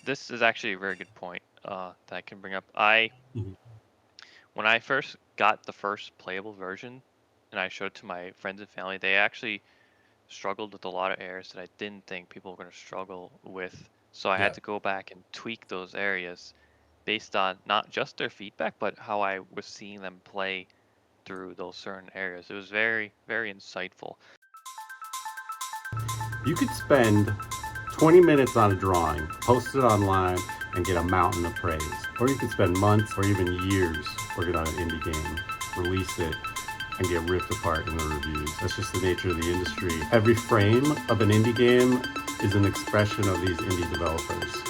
this is actually a very good point that I can bring up. Mhm. When I first got the first playable version and I showed it to my friends and family, they actually struggled with a lot of areas that I didn't think people were going to struggle with. So I had Yeah. to go back and tweak those areas based on not just their feedback, but how I was seeing them play through those certain areas. It was very, very insightful. You could spend 20 minutes on a drawing, post it online, and get a mountain of praise. Or you could spend months or even years working on an indie game, release it, and get ripped apart in the reviews. That's just the nature of the industry. Every frame of an indie game is an expression of these indie developers.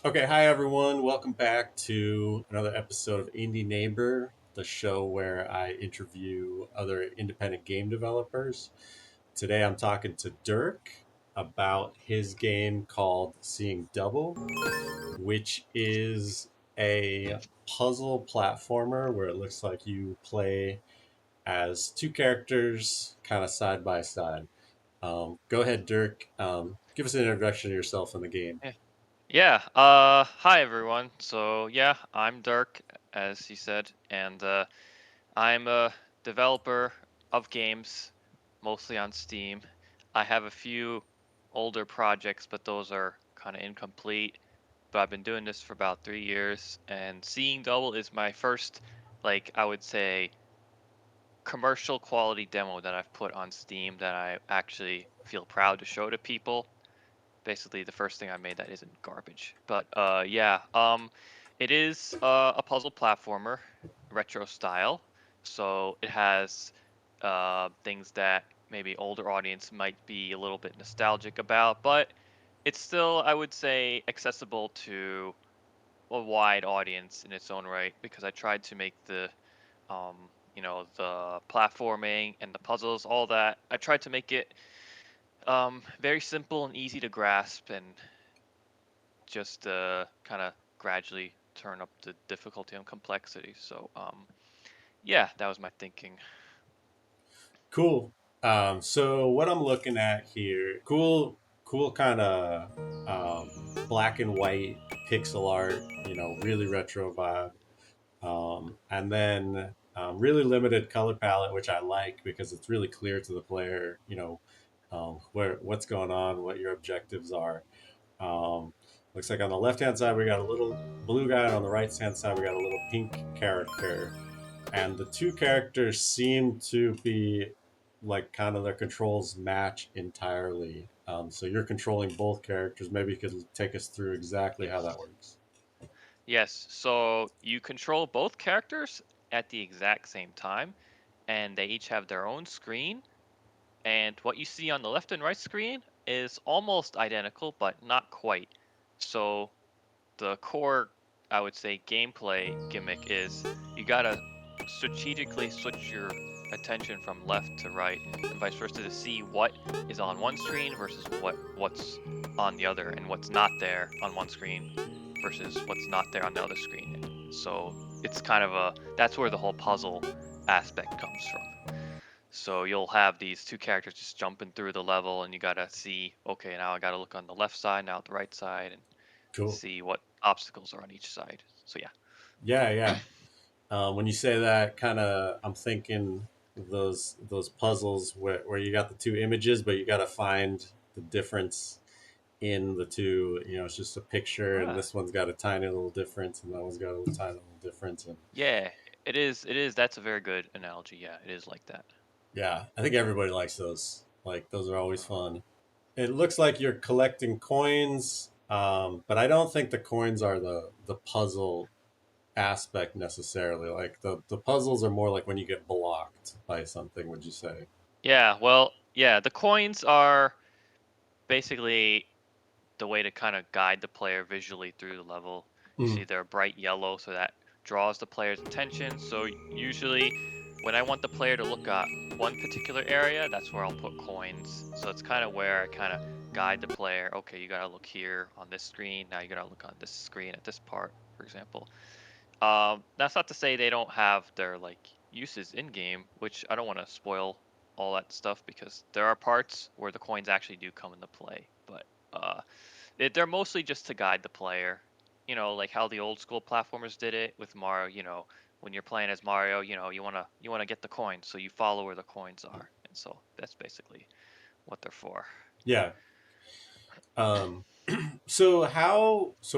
Okay, hi everyone. Welcome back to another episode of Indie Neighbor, the show where I interview other independent game developers. Today I'm talking to Dirk about his game called Seeing Double, which is a puzzle platformer where it looks like you play as two characters kind of side by side. Go ahead, Dirk. Give us an introduction to yourself in the game. Yeah. Yeah. Hi everyone. So yeah, I'm Dirk, as he said, and I'm a developer of games, mostly on Steam. I have a few older projects, but those are kind of incomplete. But I've been doing this for about 3 years, and Seeing Double is my first, like I would say, commercial quality demo that I've put on Steam that I actually feel proud to show to people. Basically, the first thing I made that isn't garbage. But yeah, it is a puzzle platformer, retro style. So it has things that maybe older audience might be a little bit nostalgic about, but it's still, I would say, accessible to a wide audience in its own right because I tried to make the platforming and the puzzles, all that. I tried to make it very simple and easy to grasp and just kind of gradually turn up the difficulty and complexity. So yeah, that was my thinking. Cool. So what I'm looking at here, cool kind of black and white pixel art, really retro vibe. And then really limited color palette, which I like because it's really clear to the player, what's going on, what your objectives are. Um, Looks like on the left hand side we got a little blue guy, and on the right hand side we got a little pink character, and the two characters seem to be like kind of their controls match entirely. So you're controlling both characters. Maybe you could take us through exactly how that Yes. works. Yes. So you control both characters at the exact same time, and they each have their own screen. And what you see on the left and right screen is almost identical, but not quite. So the core, I would say, gameplay gimmick is you gotta strategically switch your attention from left to right and vice versa to see what is on one screen versus what's on the other and what's not there on one screen versus what's not there on the other screen. So it's kind of that's where the whole puzzle aspect comes from. So you'll have these two characters just jumping through the level and you gotta see, okay, now I gotta look on the left side, now the right side, and Cool. see what obstacles are on each side. So yeah. Yeah, yeah. When you say that, kind of, I'm thinking those puzzles where you got the two images, but you got to find the difference in the two. It's just a picture, and Ah, this one's got a tiny little difference, and that one's got a little tiny little difference. And yeah, it is. It is. That's a very good analogy. Yeah, it is like that. yeah, I think everybody likes those. Like those are always Uh-huh. fun. It looks like you're collecting coins, but I don't think the coins are the puzzle aspect necessarily. Like the puzzles are more like when you get blocked by something. Would you say? Yeah. Well, yeah. The coins are basically the way to kind of guide the player visually through the level. You see, Mm, they're bright yellow, so that draws the player's attention. So usually, when I want the player to look at one particular area, that's where I'll put coins. So it's kind of where I kind of guide the player. Okay, you gotta look here on this screen. Now you gotta look on this screen at this part, for example. That's not to say they don't have their like uses in game, which I don't want to spoil all that stuff because there are parts where the coins actually do come into play. But uh, they're mostly just to guide the player. Like how the old school platformers did it with Mario. When you're playing as Mario, you wanna get the coins, so you follow where the coins are, and so that's basically what they're for. Yeah. Um, so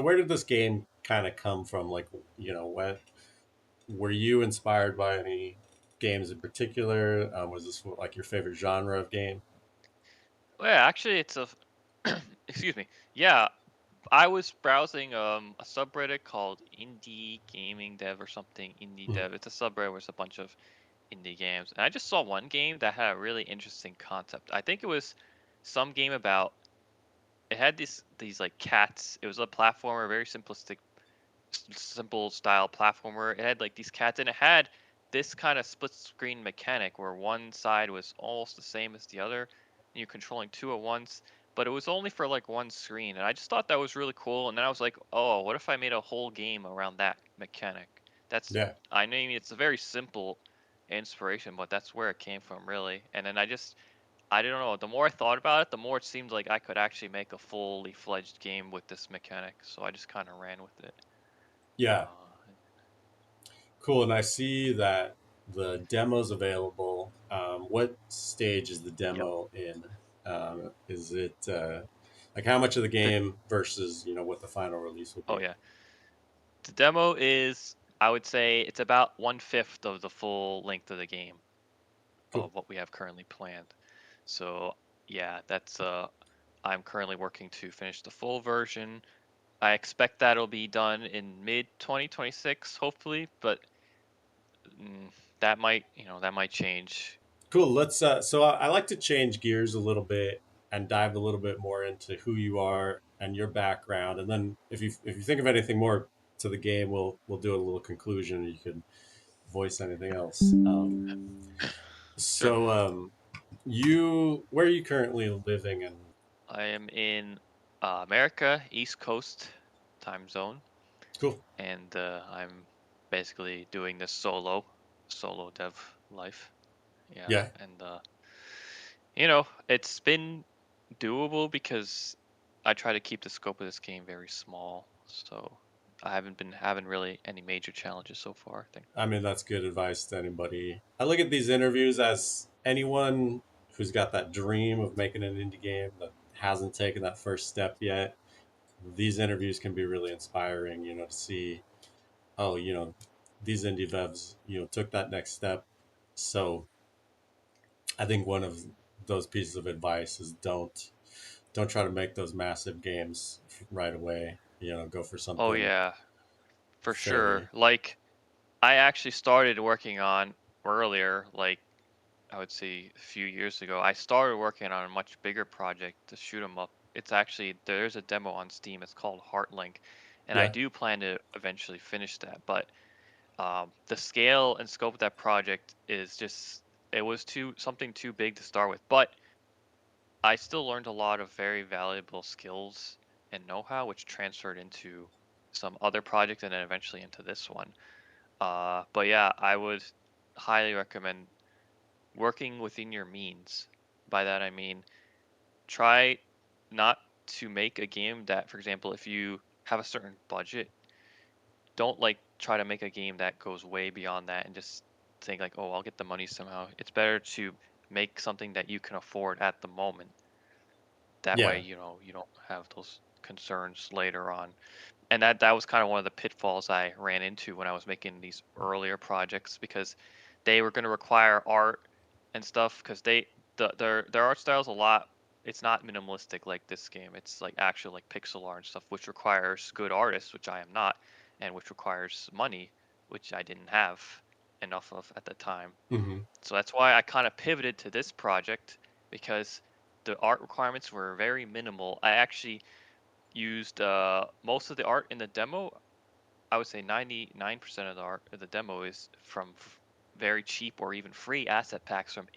where did this game kind of come from? Like, what were you inspired by any games in particular? Was this like your favorite genre of game? Well, yeah, actually, it's a excuse me. Yeah, I was browsing a subreddit called Indie Gaming Dev or something. Indie Mhm. Dev. It's a subreddit where it's a bunch of indie games, and I just saw one game that had a really interesting concept. I think it was some game about it had these like cats. It was a platformer, very simplistic, simple style platformer. It had like these cats, and it had this kind of split screen mechanic where one side was almost the same as the other, and you're controlling two at once. But it was only for like one screen, and I just thought that was really cool. And then I was like, oh, what if I made a whole game around that mechanic? That's Yeah, I mean, it's a very simple inspiration, but that's where it came from, really. And then I don't know. The more I thought about it, the more it seemed like I could actually make a fully fledged game with this mechanic. So I just kind of ran with it. yeah, Uh, cool. And I see that the demo's available. What stage is the yep. demo in? Is it like how much of the The game versus what the final release will Oh be? yeah, the demo is, I would say it's about 1/5 of the full length of the game Cool. of what we have currently planned. So yeah, that's I'm currently working to finish the full version. I expect that'll be done in mid 2026, hopefully, but mm, that might change. Cool. Let's. So I like to change gears a little bit and dive a little bit more into who you are and your background, and then if you think of anything more to the game, we'll do a little conclusion. You can voice anything else. Sure. So you where are you currently living? And I am in America, East Coast time zone, cool. and I'm basically doing this solo dev life. Yeah, Yeah. and it's been doable because I try to keep the scope of this game very small, so I haven't been having really any major challenges so far, I thankfully. mean, that's good advice to anybody. I look at these interviews as anyone who's got that dream of making an indie game that hasn't taken that first step yet. These interviews can be really inspiring, to see, oh, these indie devs, took that next step. So I think one of those pieces of advice is don't try to make those massive games right away. Go for Oh something yeah, for sure. fairly. Like I actually started working on earlier, like I would say a few years ago, I started working on a much bigger project to shoot 'em up. It's actually there's a demo on Steam. It's called Heartlink, and I Yeah. do plan to eventually finish that. But the scale and scope of that project is just it was too big to start with. But I still learned a lot of very valuable skills and know-how, which transferred into some other project and then eventually into this one. But yeah, I would highly recommend working within your means. By that I mean try not to make a game that, for example, if you have a certain budget, don't like try to make a game that goes way beyond that and just think like, oh, I'll get the money somehow. It's better to make something that you can afford at the moment. That way, Yeah. you don't have those concerns later on. And that was kind of one of the pitfalls I ran into when I was making these earlier projects because they were going to require art and stuff because their art style's a lot. It's not minimalistic like this game. It's like actual like pixel art and stuff, which requires good artists, which I am not, and which requires money, which I didn't have enough of at the time. Hmm. So that's why I kind of pivoted to this project because the art requirements were very minimal. I actually used most of the art in the demo. I would say 99% of the art of the demo is from very cheap or even free asset packs from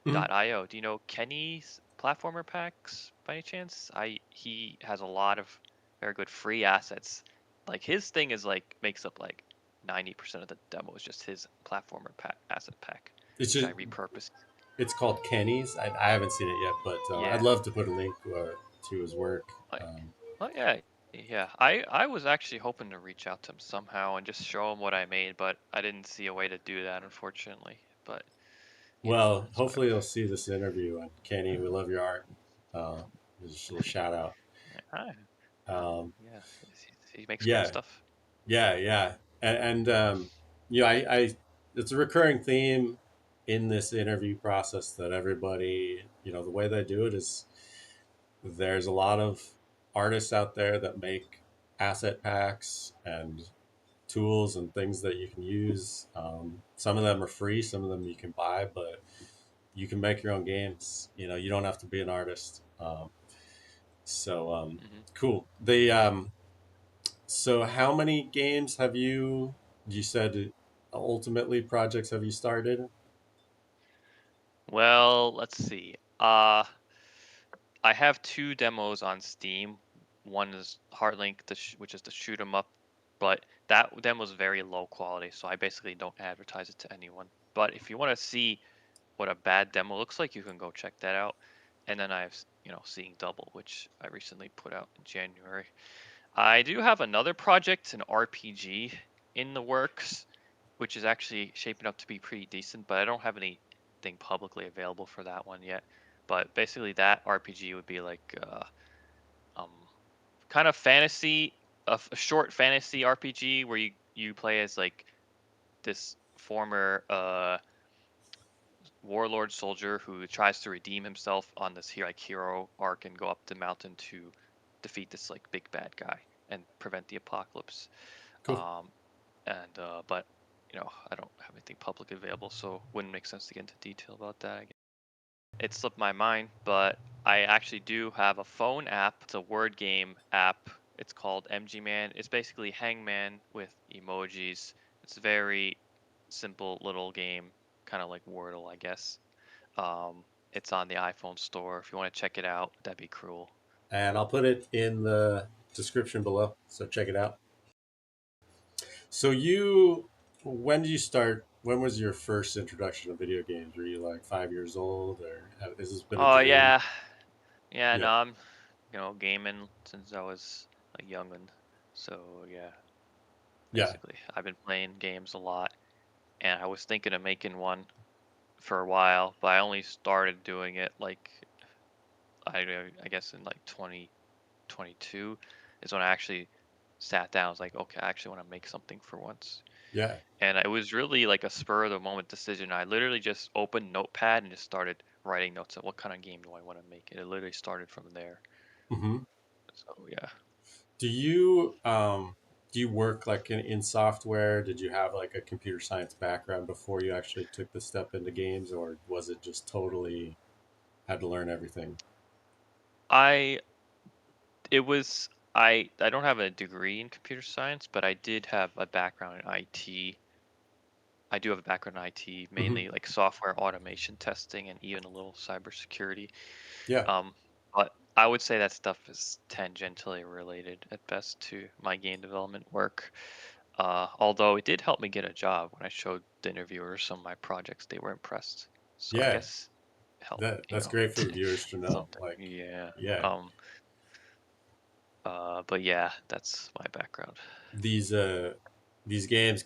Hmm. itch.io. Do you know Kenny's platformer packs by any chance? I He has a lot of very good free assets. Like his thing is like makes up like 90% of the demo is just his platformer pack asset pack, It's which just I repurposed. it's called Kenny's. I haven't seen it yet, but I'd Yeah. love to put a link. to his work. Like, oh yeah, yeah. I was actually hoping to reach out to him somehow and just show him what I made, but I didn't see a way to do that, unfortunately. But Well, that's hopefully whatever. he'll see this interview. And Kenny, we love your art. Just a little shout out. Yeah, Um, yeah. He makes great yeah, stuff. yeah, and yeah, I it's a recurring theme in this interview process that everybody, the way they do it is there's a lot of artists out there that make asset packs and tools and things that you can use. Some of them are free, some of them you can buy, but you can make your own games. You don't have to be an artist. So Hmm. cool. So how many games have you said ultimately projects have you started? Well, let's see. I have two demos on Steam. One is Heartlink, which is the shoot 'em up, but that demo is very low quality, so I basically don't advertise it to anyone. But if you want to see what a bad demo looks like, you can go check that out. And then I have, Seeing Double, which I recently put out in January. I do have another project, an RPG in the works, which is actually shaping up to be pretty decent, but I don't have anything publicly available for that one yet. But basically, that RPG would be like um, kind of fantasy, a short fantasy RPG where you play as like this former warlord soldier who tries to redeem himself on this here like hero arc and go up the mountain to defeat this like big bad guy and prevent the apocalypse. Cool. Um, and but I don't have anything publicly available, so wouldn't make sense to get into detail about that. I guess. It slipped my mind, but I actually do have a phone app. It's a word game app. It's called MG Man. It's basically Hangman with emojis. It's a very simple little game, kind of like Wordle, I guess. It's on the iPhone store. If you want to check it out, that'd be cool. And I'll put it in the description below, so check it out. So when did you start? When was your first introduction to video games? Were you like 5 years old, or has this been a Oh dream? yeah, yeah. Yeah, No, I'm gaming since I was a youngin. So yeah, yeah, basically, I've been playing games a lot, and I was thinking of making one for a while, but I only started doing it like I guess in like 2022 is when I actually sat down. I was like, okay, I actually want to make something for once. yeah. And it was really like a spur of the moment decision. I literally just opened Notepad and just started writing notes of what kind of game do I want to make. And it literally started from there. Hmm. So yeah. Do you work like in software? Did you have like a computer science background before you actually took the step into games, or was it just totally had to learn everything? I it was I don't have a degree in computer science, but I did have a background in IT. I do have a background in IT, Hmm. mainly like software automation testing and even a little cybersecurity. Yeah, Um, but I would say that stuff is tangentially related at best to my game development work. Although it did help me get a job when I showed the interviewers some of my projects, they were impressed. So I yeah. guess it helped, That's great for the viewers to know. something. Like, Yeah. yeah, Um. But yeah, that's my background. these uh these games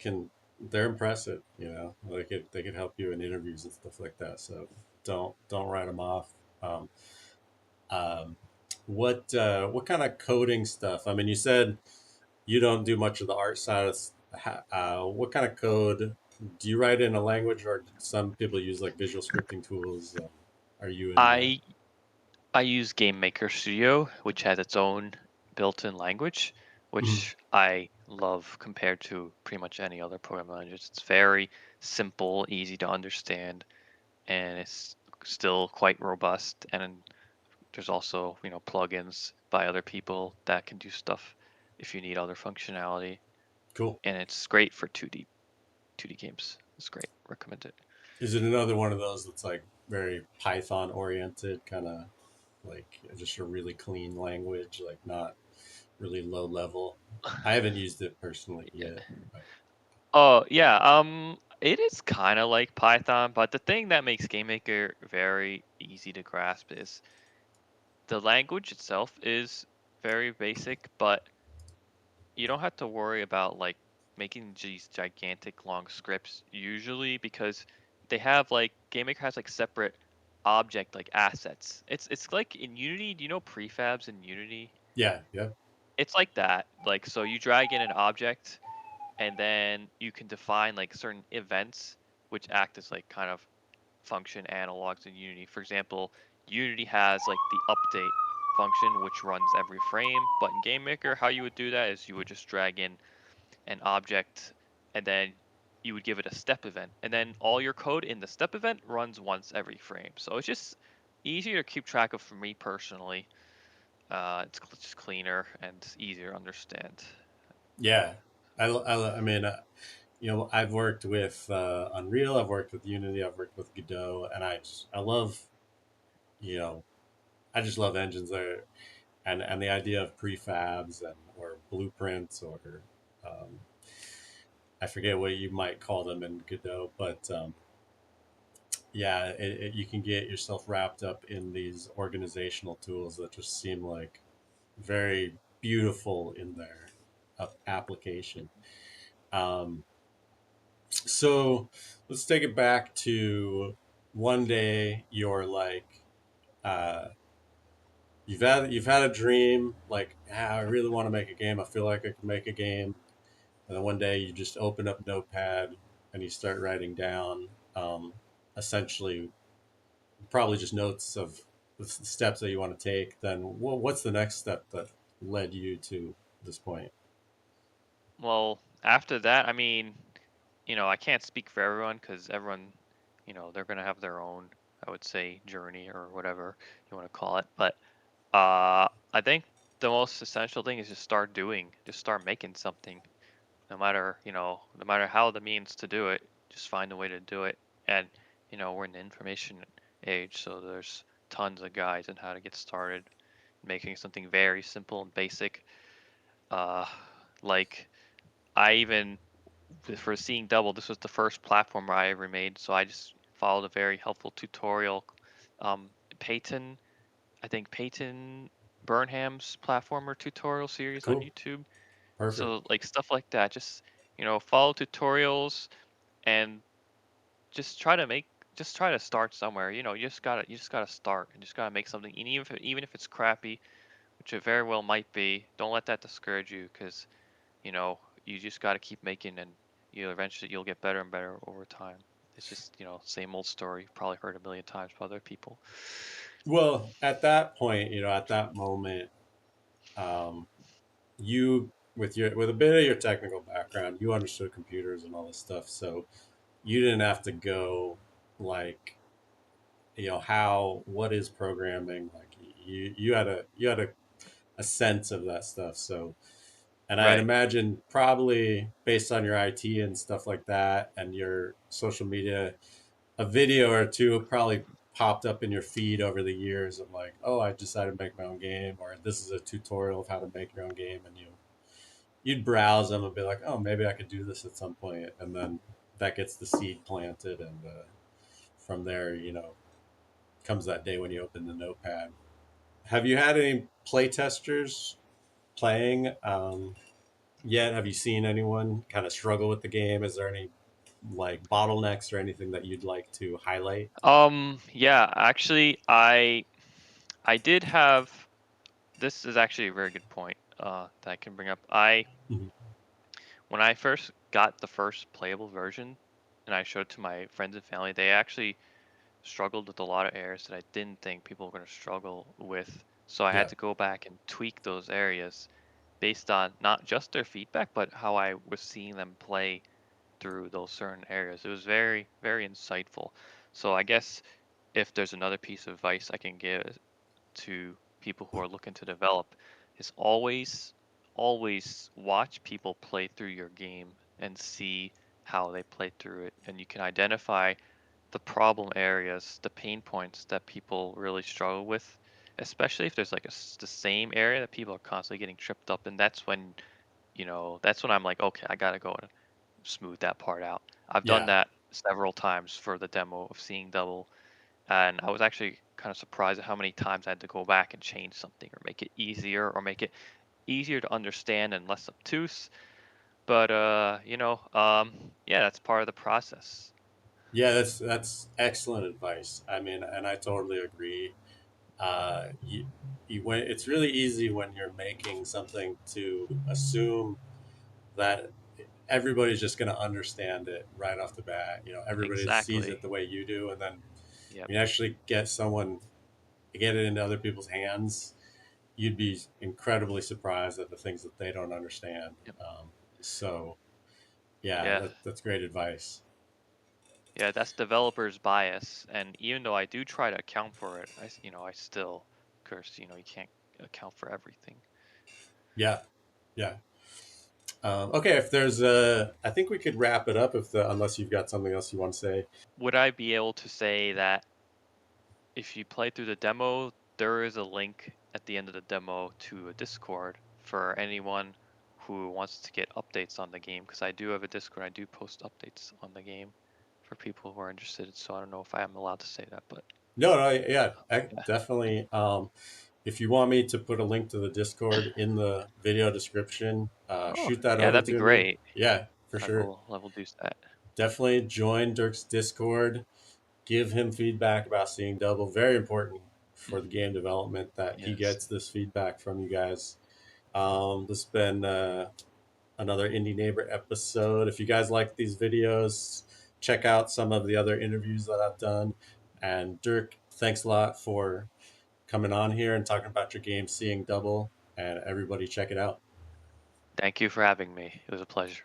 they're impressive. They could help you in interviews and stuff like that. So don't write them off. Um, um, what kind of coding stuff? I mean, you said you don't do much of the art side. What kind of code do you write in a language, or some people use like visual scripting tools? Are you in? I I use Game Maker Studio, which has its own built-in language, Mhm. which I love compared to pretty much any other programming language. It's very simple, easy to understand, and it's still quite robust. And there's also, plugins by other people that can do stuff if you need other functionality. Cool. And it's great for 2D games. It's great. Recommend it. Is it another one of those that's like very Python oriented, kind of like just a really clean language, like not really low level? I haven't used it personally yet, but Oh, yeah. It is kind of like Python, but the thing that makes GameMaker very easy to grasp is the language itself is very basic, but you don't have to worry about like making these gigantic long scripts usually because they have like GameMaker has like separate object like assets. It's like in Unity, do you know prefabs in Unity? Yeah, yeah, It's like that. Like so you drag in an object and then you can define like certain events which act as like kind of function analogs in Unity. For example, Unity has like the update function which runs every frame, but in GameMaker, how you would do that is you would just drag in an object and then you would give it a step event, and then all your code in the step event runs once every frame. So it's just easier to keep track of for me personally. It's just cleaner and easier to understand. yeah. I mean, I've worked with Unreal, I've worked with Unity, I've worked with Godot, and I love, you know, I just love engines there, and the idea of prefabs and or blueprints or um, I forget what you might call them in Godot, but yeah, you can get yourself wrapped up in these organizational tools that just seem like very beautiful in their application. Um, so let's take it back to one day you're like, uh, you've had a dream like, I really want to make a game. I feel like I can make a game. And then one day you just open up Notepad and you start writing down, essentially probably just notes of the steps that you want to take. Then what's the next step that led you to this point? Well, after that, I mean, I can't speak for everyone because everyone, they're gonna have their own, I would say, journey or whatever you want to call it. But I think the most essential thing is just start making something. No matter how the means to do it, just find a way to do it. And we're in the information age, so there's tons of guides on how to get started making something very simple and basic. Uh, like I even for seeing double, this was the first platformer I ever made, so I just followed a very helpful tutorial. Um, Peyton, I think Peyton Burnham's platformer tutorial series on Cool. YouTube. Perfect. So like stuff like that, just follow tutorials and just try to make just try to start somewhere. You just gotta start and just gotta make something. And even if it's crappy, which it very well might be, don't let that discourage you because you just gotta keep making and you'll get better and better over time. It's just same old story. You've probably heard a million times from other people. Well, at that point, at that moment, um, you with a bit of your technical background, you understood computers and all this stuff, so you didn't have to go like, how what is programming like. You had a sense of that stuff. So, and I'd Right. imagine probably based on your IT and stuff like that and your social media, a video or two probably popped up in your feed over the years of like, oh, I decided to make my own game, or this is a tutorial of how to make your own game, and you'd browse them and be like, oh, maybe I could do this at some point, and then that gets the seed planted, and from there, comes that day when you open the notepad. Have you had any playtesters playing yet? Have you seen anyone kind of struggle with the game? Is there any like bottlenecks or anything that you'd like to highlight? Yeah, actually, I did have. This is actually a very good point that I can bring up. Mhm. When I first got the first playable version and I showed it to my friends and family, they actually struggled with a lot of areas that I didn't think people were going to struggle with. So I had Yeah, to go back and tweak those areas based on not just their feedback, but how I was seeing them play through those certain areas. It was very, very insightful. So I guess if there's another piece of advice I can give to people who are looking to develop is always watch people play through your game and see how they play through it, and you can identify the problem areas, the pain points that people really struggle with, especially if there's like the same area that people are constantly getting tripped up in. That's when I'm like, okay, I gotta go and smooth that part out. I've done yeah, that several times for the demo of Seeing Double, and I was actually kind of surprised at how many times I had to go back and change something or make it easier or make it easier to understand and less obtuse. But yeah, that's part of the process. Yeah, that's excellent advice. I mean, and I totally agree. When it's really easy when you're making something to assume that everybody's just going to understand it right off the bat. You know, everybody sees it Exactly. the way you do, and then Yep. when you actually get it into other people's hands, you'd be incredibly surprised at the things that they don't understand. Yep. So yeah, Yeah. that's great advice. Yeah, that's developer's bias, and even though I do try to account for it, I still, of course, you can't account for everything. Yeah, yeah. Okay, if there's I think we could wrap it up if unless you've got something else you want to say. Would I be able to say that if you play through the demo, there is a link at the end of the demo to a Discord for anyone who wants to get updates on the game? Because I do have a Discord, I do post updates on the game for people who are interested. So I don't know if I am allowed to say that, but No, no, yeah, yeah. definitely. If you want me to put a link to the Discord in the video description, Oh, shoot that yeah, over that'd be to me. great. Yeah, for I sure. will. I will do that. Definitely join Dirk's Discord. Give him feedback about seeing double. Very important for the Hmm. game development that he Yes. gets this feedback from you guys. This has been another Indie Neighbor episode. If you guys like these videos, check out some of the other interviews that I've done. And Dirk, thanks a lot for coming on here and talking about your game, Seeing Double. And everybody, check it out. Thank you for having me. It was a pleasure.